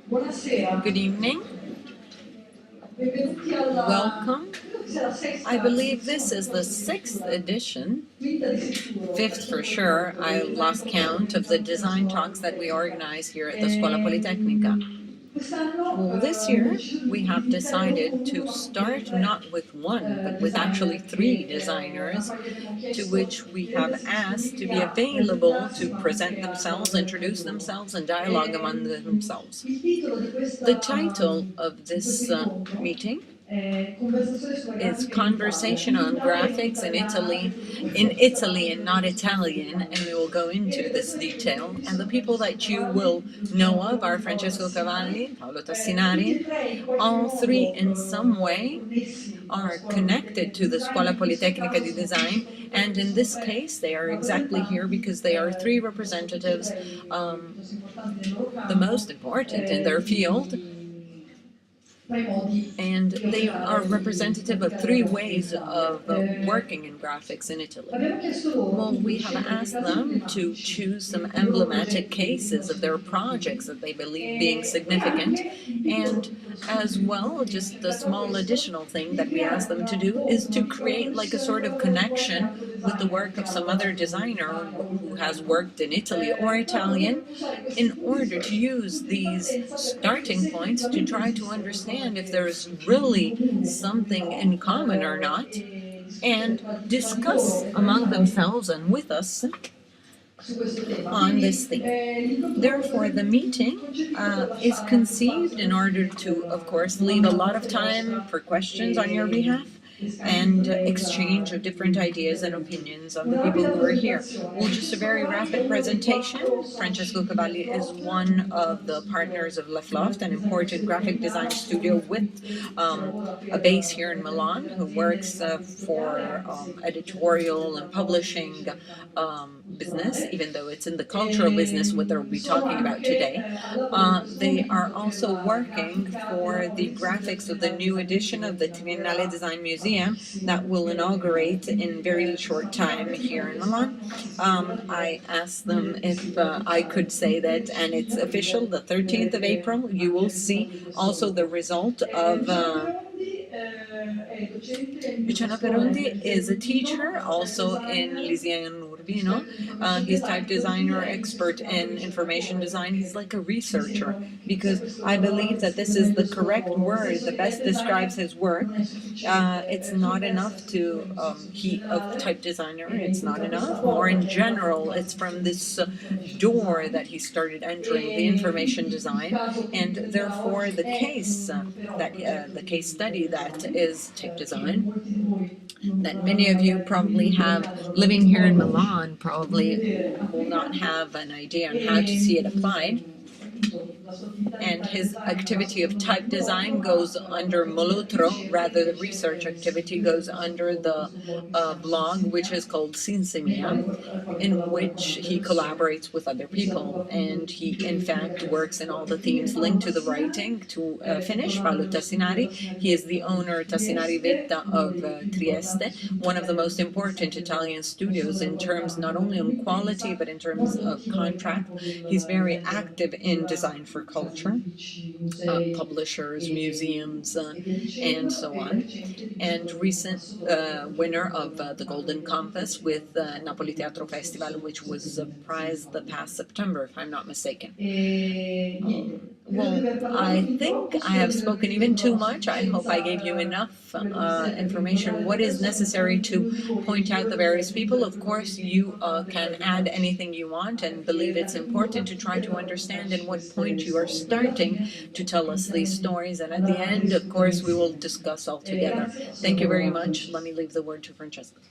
Good evening. Welcome. I believe this is the 6th edition, 5th for sure. I lost count of the design talks that we organize here at the Scuola Politecnica. Well, this year we have decided to start not with one, but with actually 3 designers, to which we have asked to be available to present themselves, introduce themselves, and dialogue among themselves. The title of this meeting is Conversation on Graphics in Italy and not Italian, and we will go into this detail. And the people that you will know of are Francesco Cavalli, Paolo Tassinari. All 3 in some way are connected to the Scuola Politecnica di Design, and in this case they are exactly here because they are 3 representatives, the most important in their field, and they are representative of 3 ways of working in graphics in Italy. Well, we have asked them to choose some emblematic cases of their projects that they believe being significant, and as well, just a small additional thing that we asked them to do is to create like a sort of connection with the work of some other designer who has worked in Italy or Italian, in order to use these starting points to try to understand if there's really something in common or not, and discuss among themselves and with us on this theme. Therefore, the meeting is conceived in order to, of course, leave a lot of time for questions on your behalf and exchange of different ideas and opinions on the people who are here. Well, just a very rapid presentation. Francesco Cavalli is one of the partners of Leftloft, an important graphic design studio with a base here in Milan, who works for editorial and publishing business, even though it's in the cultural business, what they'll be talking about today. They are also working for the graphics of the new edition of the Triennale Design Museum that will inaugurate in very short time here in Milan. I asked them if I could say that, and it's official, the 13th of April, you will see also the result of Luciano Perondi is a teacher, also in ISIA Urbino. He's type designer, expert in information design. He's like a researcher, because I believe that this is the correct word that best describes his work. It's not enough to, of type designer, it's not enough. Or in general, it's from this door that he started entering, the information design, and therefore the case the case study that is type design, that many of you probably have, living here in Milan, probably will not have an idea on how to see it applied. And his activity of type design goes under Molotro, rather the research activity goes under the blog, which is called Sinsemia, in which he collaborates with other people, and he in fact works in all the themes linked to the writing. To finish, Paolo Tassinari, he is the owner, Tassinari Vetta, of Trieste, one of the most important Italian studios in terms not only on quality but in terms of contract. He's very active in design for culture, publishers, museums, and so on, and recent winner of the Golden Compass with Napoli Teatro Festival, which was prized the past September, if I'm not mistaken. Well, I think I have spoken even too much. I hope I gave you enough information. What is necessary to point out the various people? Of course, you can add anything you want, and believe it's important to try to understand in what point you are starting to tell us these stories. And at the end, of course, we will discuss all together. Thank you very much. Let me leave the word to Francesco.